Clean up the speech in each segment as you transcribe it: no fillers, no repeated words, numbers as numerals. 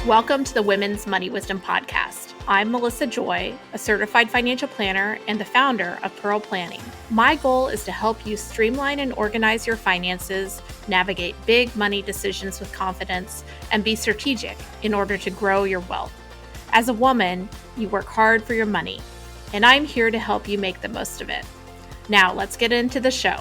Welcome to the Women's Money Wisdom Podcast. I'm Melissa Joy, a certified financial planner and the founder of Pearl Planning. My goal is to help you streamline and organize your finances, navigate big money decisions with confidence, and be strategic in order to grow your wealth. As a woman, you work hard for your money, and I'm here to help you make the most of it. Now, let's get into the show.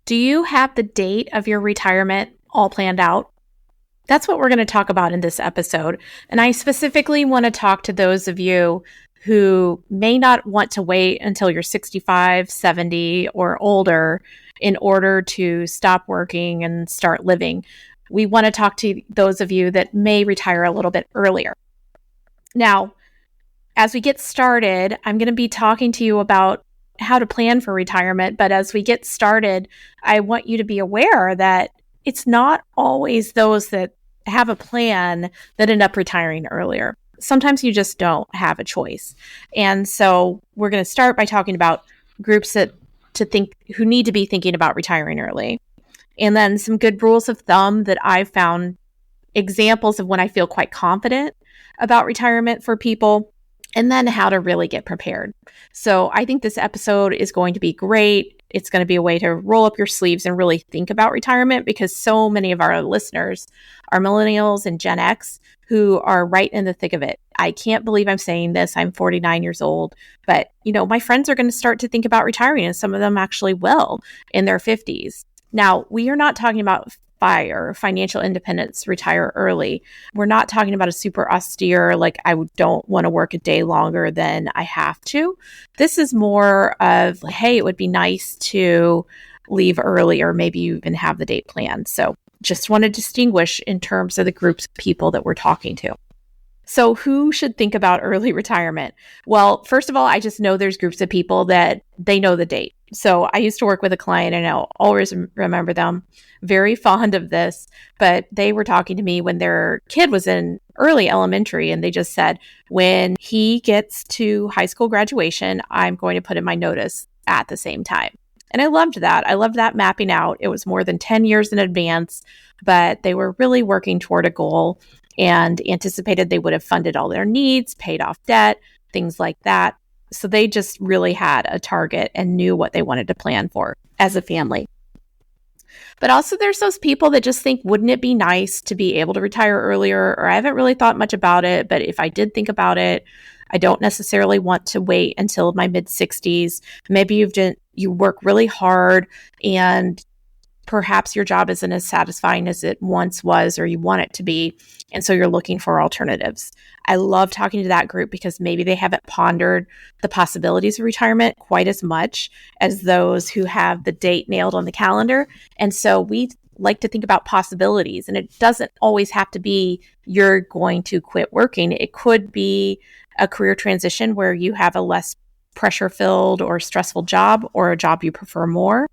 Do you have the date of your retirement all planned out? That's what we're going to talk about in this episode. And I specifically want to talk to those of you who may not want to wait until you're 65, 70, or older in order to stop working and start living. We want to talk to those of you that may retire a little bit earlier. Now, as we get started, I'm going to be talking to you about how to plan for retirement. But as we get started, I want you to be aware that it's not always those that have a plan that end up retiring earlier. Sometimes you just don't have a choice. And so we're going to start by talking about groups who need to be thinking about retiring early. And then some good rules of thumb that I've found, examples of when I feel quite confident about retirement for people, and then how to really get prepared. So I think this episode is going to be great. It's going to be a way to roll up your sleeves and really think about retirement, because so many of our listeners are millennials and Gen X who are right in the thick of it. I can't believe I'm saying this. I'm 49 years old, but my friends are going to start to think about retiring, and some of them actually will in their 50s. Now, we are not talking about financial independence, retire early. We're not talking about a super austere, like I don't want to work a day longer than I have to. This is more of, hey, it would be nice to leave early, or maybe you even have the date planned. So just want to distinguish in terms of the groups of people that we're talking to. So who should think about early retirement? Well, first of all, I just know there's groups of people that they know the date. So I used to work with a client, and I'll always remember them, very fond of this, but they were talking to me when their kid was in early elementary, and they just said, when he gets to high school graduation, I'm going to put in my notice at the same time. And I loved that. I loved that mapping out. It was more than 10 years in advance, but they were really working toward a goal and anticipated they would have funded all their needs, paid off debt, things like that. So they just really had a target and knew what they wanted to plan for as a family. But also there's those people that just think, wouldn't it be nice to be able to retire earlier? Or I haven't really thought much about it, but if I did think about it, I don't necessarily want to wait until my mid-60s. Maybe you work really hard, and perhaps your job isn't as satisfying as it once was, or you want it to be. And so you're looking for alternatives. I love talking to that group because maybe they haven't pondered the possibilities of retirement quite as much as those who have the date nailed on the calendar. And so we like to think about possibilities, and it doesn't always have to be you're going to quit working. It could be a career transition where you have a less pressure-filled or stressful job, or a job you prefer more.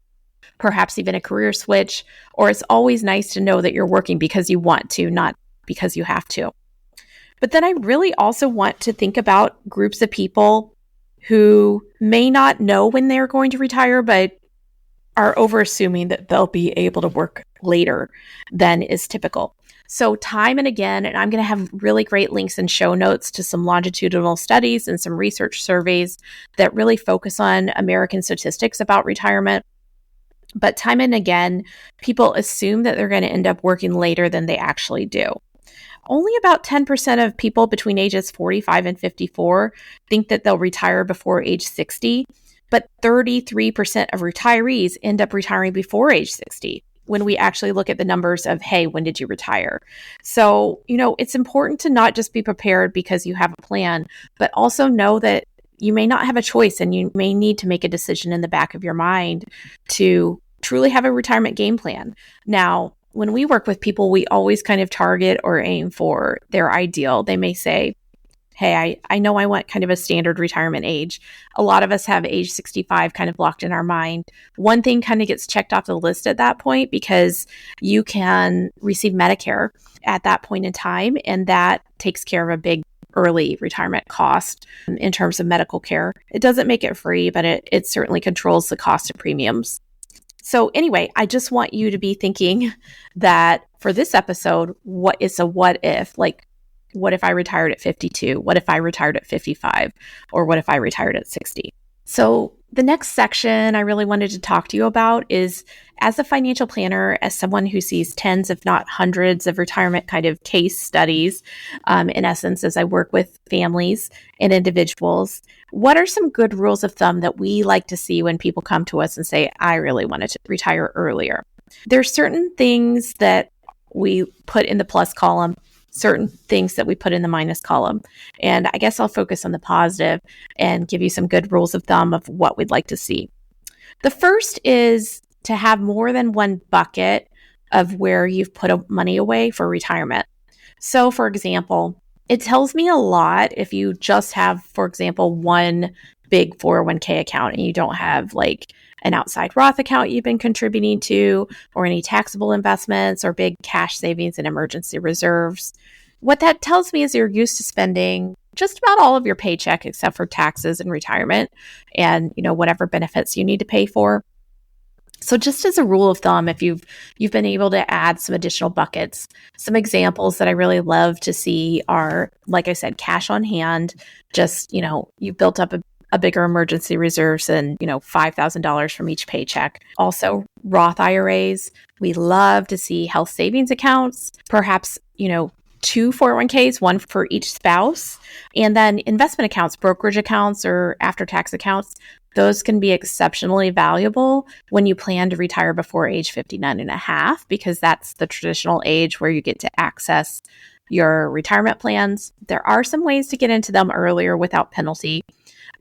Perhaps even a career switch, or it's always nice to know that you're working because you want to, not because you have to. But then I really also want to think about groups of people who may not know when they're going to retire, but are overassuming that they'll be able to work later than is typical. So time and again, and I'm going to have really great links and show notes to some longitudinal studies and some research surveys that really focus on American statistics about retirement. But time and again, people assume that they're going to end up working later than they actually do. Only about 10% of people between ages 45 and 54 think that they'll retire before age 60, but 33% of retirees end up retiring before age 60 when we actually look at the numbers of, hey, when did you retire? So, it's important to not just be prepared because you have a plan, but also know that you may not have a choice, and you may need to make a decision in the back of your mind to truly have a retirement game plan. Now, when we work with people, we always kind of target or aim for their ideal. They may say, hey, I know I want kind of a standard retirement age. A lot of us have age 65 kind of locked in our mind. One thing kind of gets checked off the list at that point, because you can receive Medicare at that point in time, and that takes care of a big early retirement cost in terms of medical care. It doesn't make it free, but it certainly controls the cost of premiums. So anyway, I just want you to be thinking that for this episode, what if? Like, what if I retired at 52? What if I retired at 55? Or what if I retired at 60? So the next section I really wanted to talk to you about is, as a financial planner, as someone who sees tens, if not hundreds of retirement kind of case studies, in essence, as I work with families and individuals, what are some good rules of thumb that we like to see when people come to us and say, I really wanted to retire earlier? There's certain things that we put in the plus column, certain things that we put in the minus column. And I guess I'll focus on the positive and give you some good rules of thumb of what we'd like to see. The first is to have more than one bucket of where you've put money away for retirement. So, for example, it tells me a lot if you just have, for example, one big 401k account and you don't have like an outside Roth account you've been contributing to, or any taxable investments or big cash savings and emergency reserves. What that tells me is you're used to spending just about all of your paycheck except for taxes and retirement and, whatever benefits you need to pay for. So just as a rule of thumb, if you've been able to add some additional buckets, some examples that I really love to see are, like I said, cash on hand. Just, you built up a bigger emergency reserves and, $5,000 from each paycheck. Also, Roth IRAs. We love to see health savings accounts, perhaps, two 401ks, one for each spouse, and then investment accounts, brokerage accounts, or after-tax accounts. Those can be exceptionally valuable when you plan to retire before age 59 and a half, because that's the traditional age where you get to access your retirement plans. There are some ways to get into them earlier without penalty.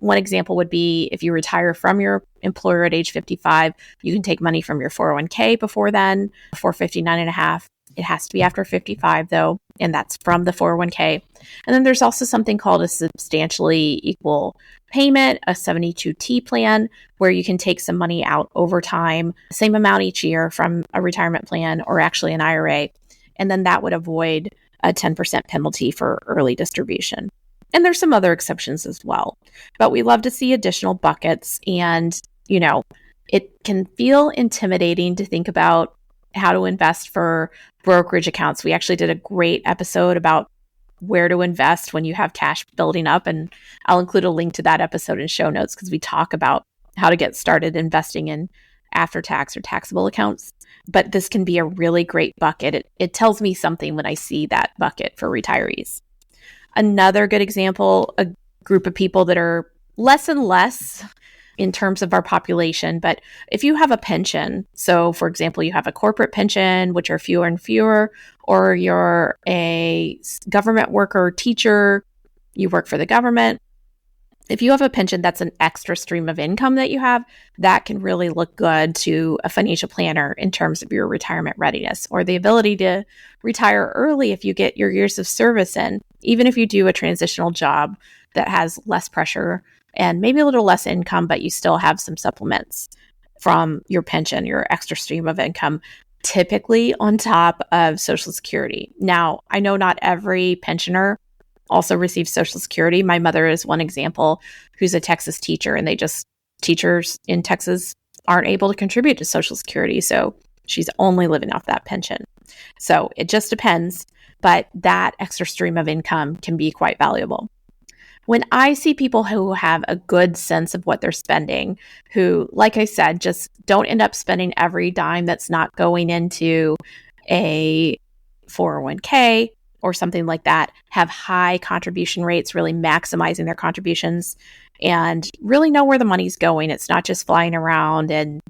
One example would be if you retire from your employer at age 55, you can take money from your 401k before then, before 59 and a half. It has to be after 55 though, and that's from the 401k. And then there's also something called a substantially equal payment, a 72T plan, where you can take some money out over time, same amount each year from a retirement plan or actually an IRA. And then that would avoid a 10% penalty for early distribution. And there's some other exceptions as well. But we love to see additional buckets. And, it can feel intimidating to think about how to invest for brokerage accounts. We actually did a great episode about where to invest when you have cash building up. And I'll include a link to that episode in show notes because we talk about how to get started investing in after-tax or taxable accounts. But this can be a really great bucket. It tells me something when I see that bucket for retirees. Another good example, a group of people that are less and less in terms of our population, but if you have a pension, so for example, you have a corporate pension, which are fewer and fewer, or you're a government worker, teacher, you work for the government. If you have a pension, that's an extra stream of income that you have, that can really look good to a financial planner in terms of your retirement readiness or the ability to retire early if you get your years of service in, even if you do a transitional job that has less pressure and maybe a little less income, but you still have some supplements from your pension, your extra stream of income, typically on top of Social Security. Now, I know not every pensioner also receives Social Security. My mother is one example who's a Texas teacher, and teachers in Texas aren't able to contribute to Social Security. So she's only living off that pension. So it just depends, but that extra stream of income can be quite valuable. When I see people who have a good sense of what they're spending, who, like I said, just don't end up spending every dime that's not going into a 401k or something like that, have high contribution rates, really maximizing their contributions and really know where the money's going. It's not just flying around and,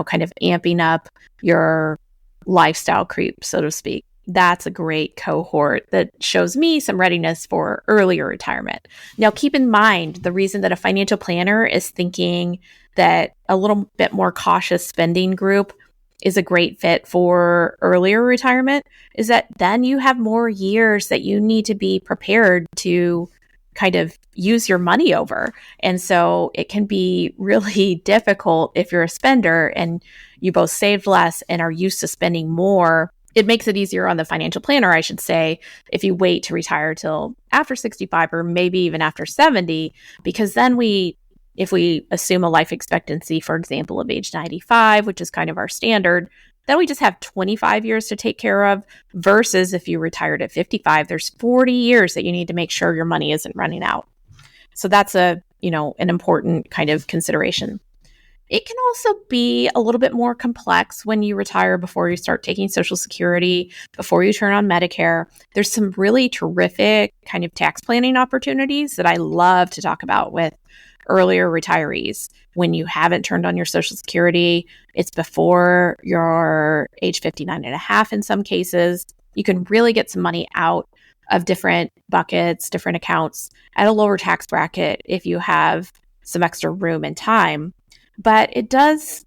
kind of amping up your lifestyle creep, so to speak. That's a great cohort that shows me some readiness for earlier retirement. Now, keep in mind, the reason that a financial planner is thinking that a little bit more cautious spending group is a great fit for earlier retirement is that then you have more years that you need to be prepared to kind of use your money over. And so it can be really difficult if you're a spender and you both saved less and are used to spending more. It makes it easier on the financial planner, I should say, if you wait to retire till after 65 or maybe even after 70, because then we if we assume a life expectancy, for example, of age 95, which is kind of our standard, then we just have 25 years to take care of versus if you retired at 55, there's 40 years that you need to make sure your money isn't running out. So that's an important kind of consideration. It can also be a little bit more complex when you retire before you start taking Social Security, before you turn on Medicare. There's some really terrific kind of tax planning opportunities that I love to talk about with earlier retirees. When you haven't turned on your Social Security, it's before your age 59 and a half in some cases. You can really get some money out of different buckets, different accounts at a lower tax bracket if you have some extra room and time. But it does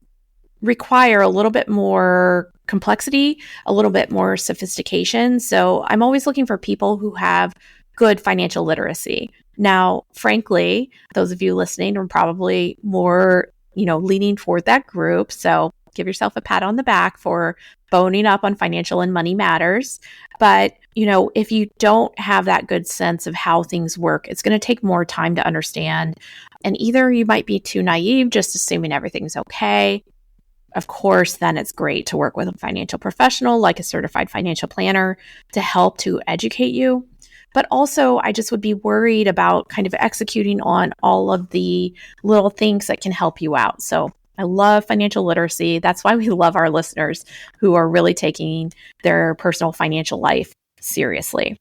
require a little bit more complexity, a little bit more sophistication. So I'm always looking for people who have good financial literacy. Now, frankly, those of you listening are probably more, leaning toward that group. So give yourself a pat on the back for boning up on financial and money matters. But, if you don't have that good sense of how things work, it's going to take more time to understand. And either you might be too naive, just assuming everything's okay. Of course, then it's great to work with a financial professional like a certified financial planner to help to educate you. But also, I just would be worried about kind of executing on all of the little things that can help you out. So I love financial literacy. That's why we love our listeners who are really taking their personal financial life seriously.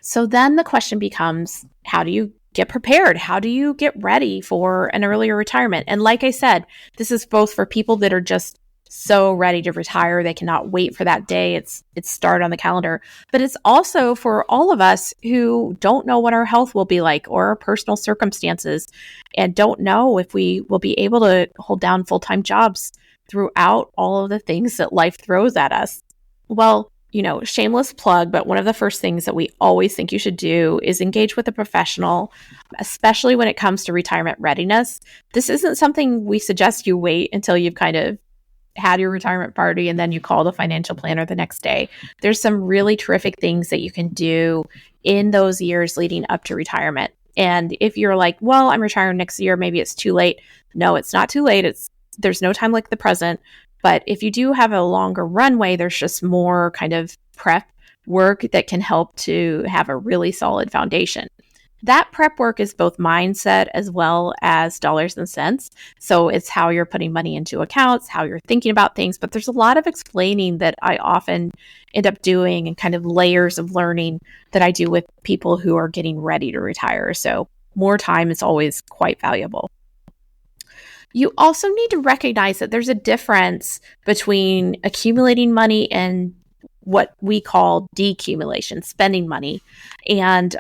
So then the question becomes, how do you get prepared? How do you get ready for an earlier retirement? And like I said, this is both for people that are just so ready to retire. They cannot wait for that day. It's started on the calendar, but it's also for all of us who don't know what our health will be like or our personal circumstances and don't know if we will be able to hold down full-time jobs throughout all of the things that life throws at us. Well, shameless plug, but one of the first things that we always think you should do is engage with a professional, especially when it comes to retirement readiness. This isn't something we suggest you wait until you've kind of had your retirement party and then you call the financial planner the next day. There's some really terrific things that you can do in those years leading up to retirement. And if you're like, well, I'm retiring next year, maybe it's too late. No, it's not too late. There's no time like the present. But if you do have a longer runway, there's just more kind of prep work that can help to have a really solid foundation. That prep work is both mindset as well as dollars and cents. So it's how you're putting money into accounts, how you're thinking about things. But there's a lot of explaining that I often end up doing and kind of layers of learning that I do with people who are getting ready to retire. So more time is always quite valuable. You also need to recognize that there's a difference between accumulating money and what we call decumulation, spending money. And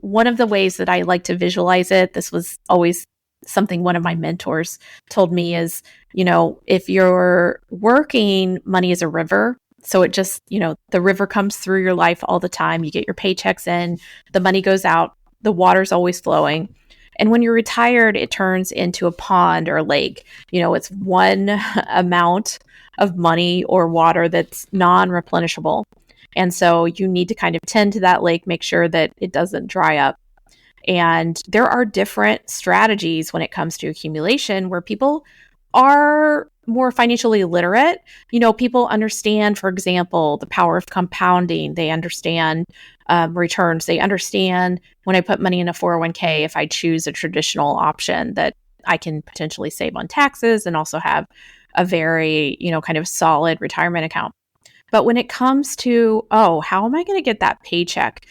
one of the ways that I like to visualize it, this was always something one of my mentors told me is, if you're working, money is a river. So it just, the river comes through your life all the time. You get your paychecks in, the money goes out, the water's always flowing. And when you're retired, it turns into a pond or a lake. It's one amount of money or water that's non-replenishable. And so you need to kind of tend to that lake, make sure that it doesn't dry up. And there are different strategies when it comes to accumulation where people are more financially literate. People understand, for example, the power of compounding. They understand returns. They understand when I put money in a 401k, if I choose a traditional option, that I can potentially save on taxes and also have a very, kind of solid retirement account. But when it comes to, how am I going to get that paycheck?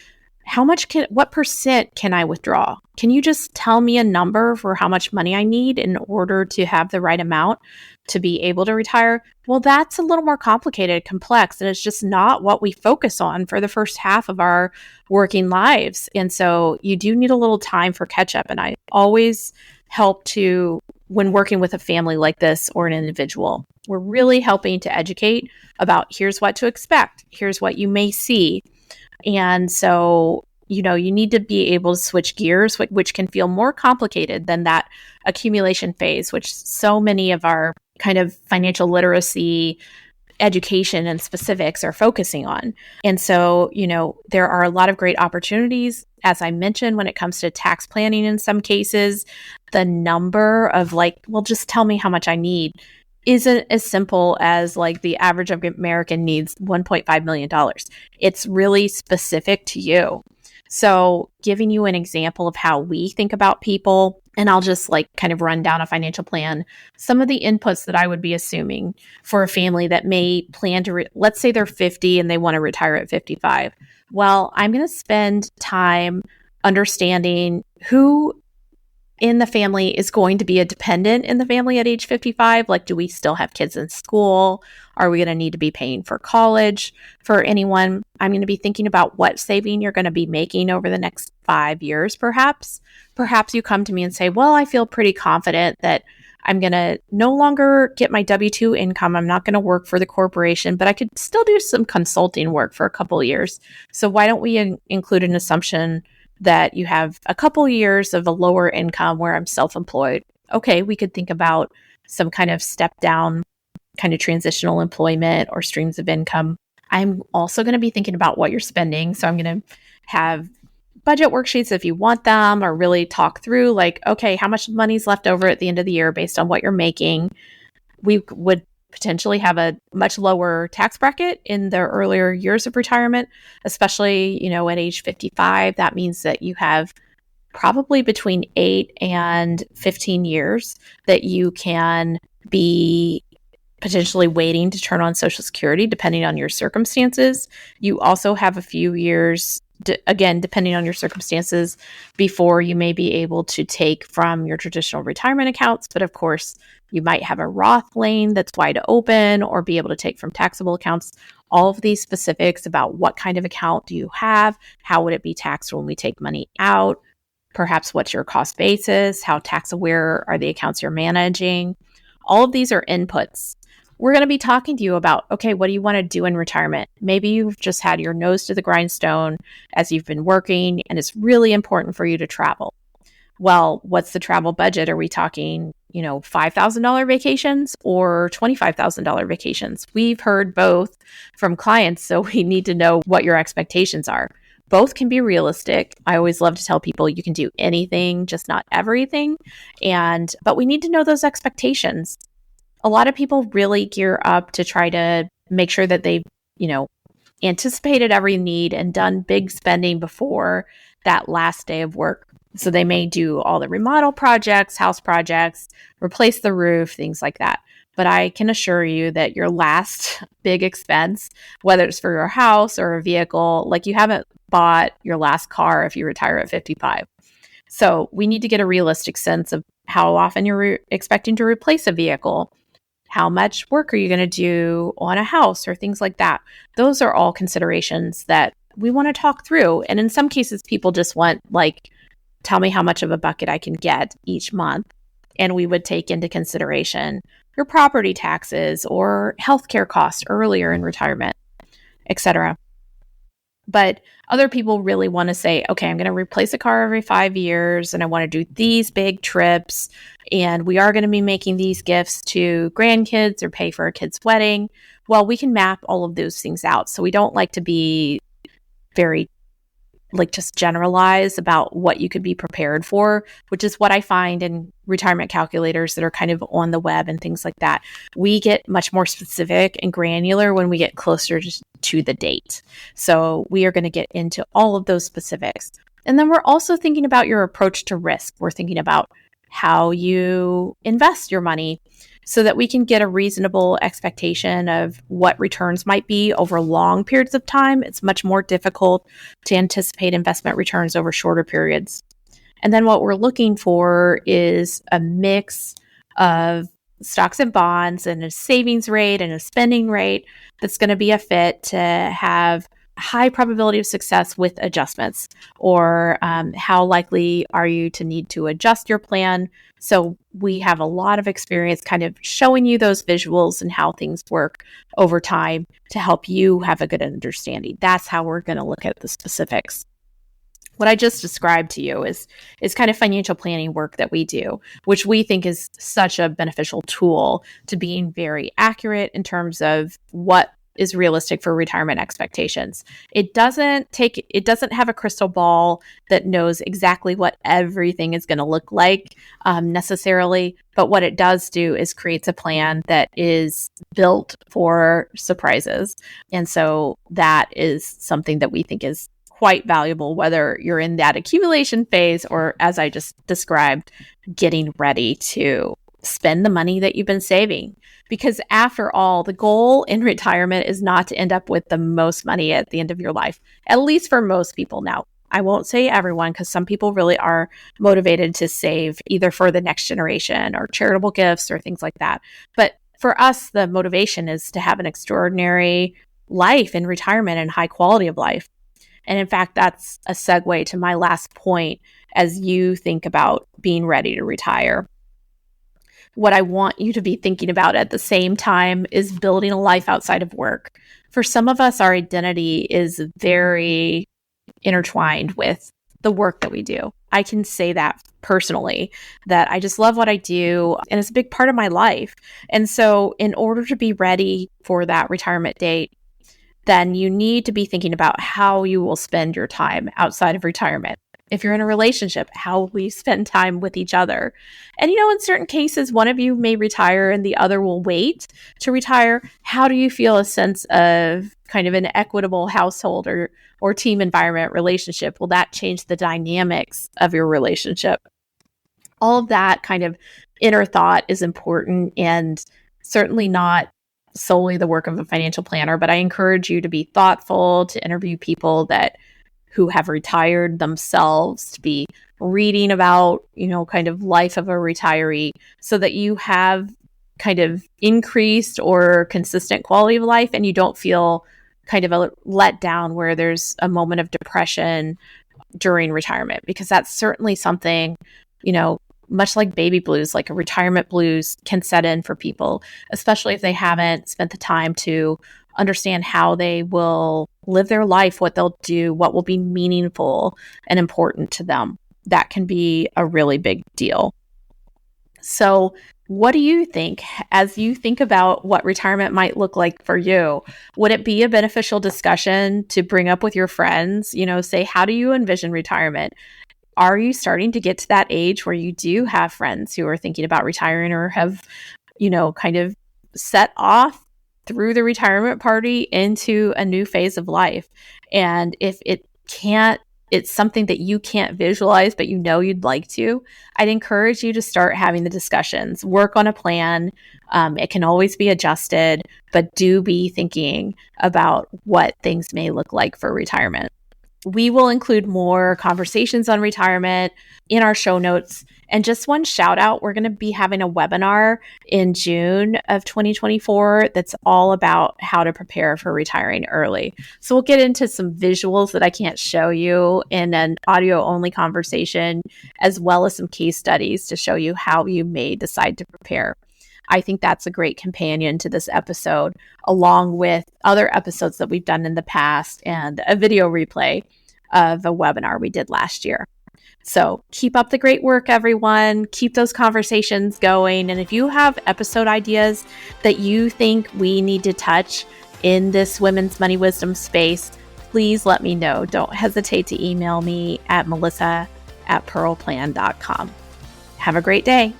What percent can I withdraw? Can you just tell me a number for how much money I need in order to have the right amount to be able to retire? Well, that's a little more complicated, complex, and it's just not what we focus on for the first half of our working lives. And so you do need a little time for catch up. And I always help to, when working with a family like this or an individual, we're really helping to educate about here's what to expect. Here's what you may see. And so, you need to be able to switch gears, which can feel more complicated than that accumulation phase, which so many of our kind of financial literacy education and specifics are focusing on. And so, there are a lot of great opportunities, as I mentioned, when it comes to tax planning in some cases. The number of well, just tell me how much I need isn't as simple as the average American needs $1.5 million. It's really specific to you. So giving you an example of how we think about people, and I'll just kind of run down a financial plan, some of the inputs that I would be assuming for a family that may plan to, let's say they're 50 and they want to retire at 55. Well, I'm going to spend time understanding who in the family is going to be a dependent in the family at age 55. Do we still have kids in school? Are we going to need to be paying for college for anyone? I'm going to be thinking about what saving you're going to be making over the next 5 years, perhaps. Perhaps you come to me and say, well, I feel pretty confident that I'm going to no longer get my W-2 income. I'm not going to work for the corporation, but I could still do some consulting work for a couple of years. So why don't we include an assumption that you have a couple years of a lower income where I'm self-employed? Okay, we could think about some kind of step down, kind of transitional employment or streams of income. I'm also going to be thinking about what you're spending. So I'm going to have budget worksheets if you want them, or really talk through okay, how much money's left over at the end of the year based on what you're making. We would potentially have a much lower tax bracket in the earlier years of retirement, especially, at age 55. That means that you have probably between 8 and 15 years that you can be potentially waiting to turn on Social Security, depending on your circumstances. You also have a few years, again, depending on your circumstances, before you may be able to take from your traditional retirement accounts. But of course, you might have a Roth lane that's wide open, or be able to take from taxable accounts. All of these specifics about what kind of account do you have, how would it be taxed when we take money out, perhaps what's your cost basis, how tax aware are the accounts you're managing. All of these are inputs. We're going to be talking to you about, okay, what do you want to do in retirement? Maybe you've just had your nose to the grindstone as you've been working, and it's really important for you to travel. Well, what's the travel budget? Are we talking, $5,000 vacations or $25,000 vacations? We've heard both from clients, so we need to know what your expectations are. Both can be realistic. I always love to tell people you can do anything, just not everything. But we need to know those expectations. A lot of people really gear up to try to make sure that they've, anticipated every need and done big spending before that last day of work. So they may do all the remodel projects, house projects, replace the roof, things like that. But I can assure you that your last big expense, whether it's for your house or a vehicle, you haven't bought your last car if you retire at 55. So we need to get a realistic sense of how often you're expecting to replace a vehicle. How much work are you going to do on a house or things like that? Those are all considerations that we want to talk through. And in some cases, people just want tell me how much of a bucket I can get each month. And we would take into consideration your property taxes or healthcare costs earlier in retirement, etc. But other people really want to say, okay, I'm going to replace a car every 5 years, and I want to do these big trips, and we are going to be making these gifts to grandkids or pay for a kid's wedding. Well, we can map all of those things out. So we don't like to be very just generalize about what you could be prepared for, which is what I find in retirement calculators that are kind of on the web and things like that. We get much more specific and granular when we get closer to the date. So we are going to get into all of those specifics. And then we're also thinking about your approach to risk. We're thinking about how you invest your money so that we can get a reasonable expectation of what returns might be over long periods of time. It's much more difficult to anticipate investment returns over shorter periods. And then what we're looking for is a mix of stocks and bonds and a savings rate and a spending rate that's going to be a fit to have high probability of success with adjustments, or how likely are you to need to adjust your plan. So we have a lot of experience kind of showing you those visuals and how things work over time to help you have a good understanding. That's how we're going to look at the specifics. What I just described to you is kind of financial planning work that we do, which we think is such a beneficial tool to being very accurate in terms of what is realistic for retirement expectations. It doesn't have a crystal ball that knows exactly what everything is going to look like necessarily, but what it does do is creates a plan that is built for surprises. And so that is something that we think is quite valuable, whether you're in that accumulation phase or, as I just described, getting ready to spend the money that you've been saving. Because after all, the goal in retirement is not to end up with the most money at the end of your life, at least for most people. Now, I won't say everyone, because some people really are motivated to save either for the next generation or charitable gifts or things like that. But for us, the motivation is to have an extraordinary life in retirement and high quality of life. And in fact, that's a segue to my last point as you think about being ready to retire. What I want you to be thinking about at the same time is building a life outside of work. For some of us, our identity is very intertwined with the work that we do. I can say that personally, that I just love what I do, and it's a big part of my life. And so in order to be ready for that retirement date, then you need to be thinking about how you will spend your time outside of retirement. If you're in a relationship, how will you spend time with each other? And, in certain cases, one of you may retire and the other will wait to retire. How do you feel a sense of kind of an equitable household or team environment relationship? Will that change the dynamics of your relationship? All of that kind of inner thought is important, and certainly not solely the work of a financial planner, but I encourage you to be thoughtful, to interview people who have retired themselves, to be reading about, kind of life of a retiree, so that you have kind of increased or consistent quality of life and you don't feel kind of a let down where there's a moment of depression during retirement, because that's certainly something, much like baby blues, like a retirement blues can set in for people, especially if they haven't spent the time to understand how they will live their life, what they'll do, what will be meaningful and important to them. That can be a really big deal. So what do you think as you think about what retirement might look like for you? Would it be a beneficial discussion to bring up with your friends? Say, how do you envision retirement? Are you starting to get to that age where you do have friends who are thinking about retiring or have, kind of set off through the retirement party into a new phase of life? And if it's something that you can't visualize, but you'd like to, I'd encourage you to start having the discussions, work on a plan. It can always be adjusted, but do be thinking about what things may look like for retirement. We will include more conversations on retirement in our show notes. And just one shout out, we're going to be having a webinar in June of 2024 that's all about how to prepare for retiring early. So we'll get into some visuals that I can't show you in an audio only conversation, as well as some case studies to show you how you may decide to prepare. I think that's a great companion to this episode, along with other episodes that we've done in the past and a video replay of a webinar we did last year. So keep up the great work, everyone. Keep those conversations going. And if you have episode ideas that you think we need to touch in this women's money wisdom space, please let me know. Don't hesitate to email me at melissa@pearlplan.com. Have a great day.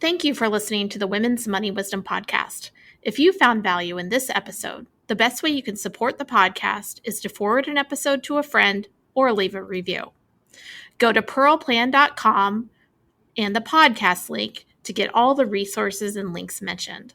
Thank you for listening to the Women's Money Wisdom Podcast. If you found value in this episode, the best way you can support the podcast is to forward an episode to a friend or leave a review. Go to pearlplan.com and the podcast link to get all the resources and links mentioned.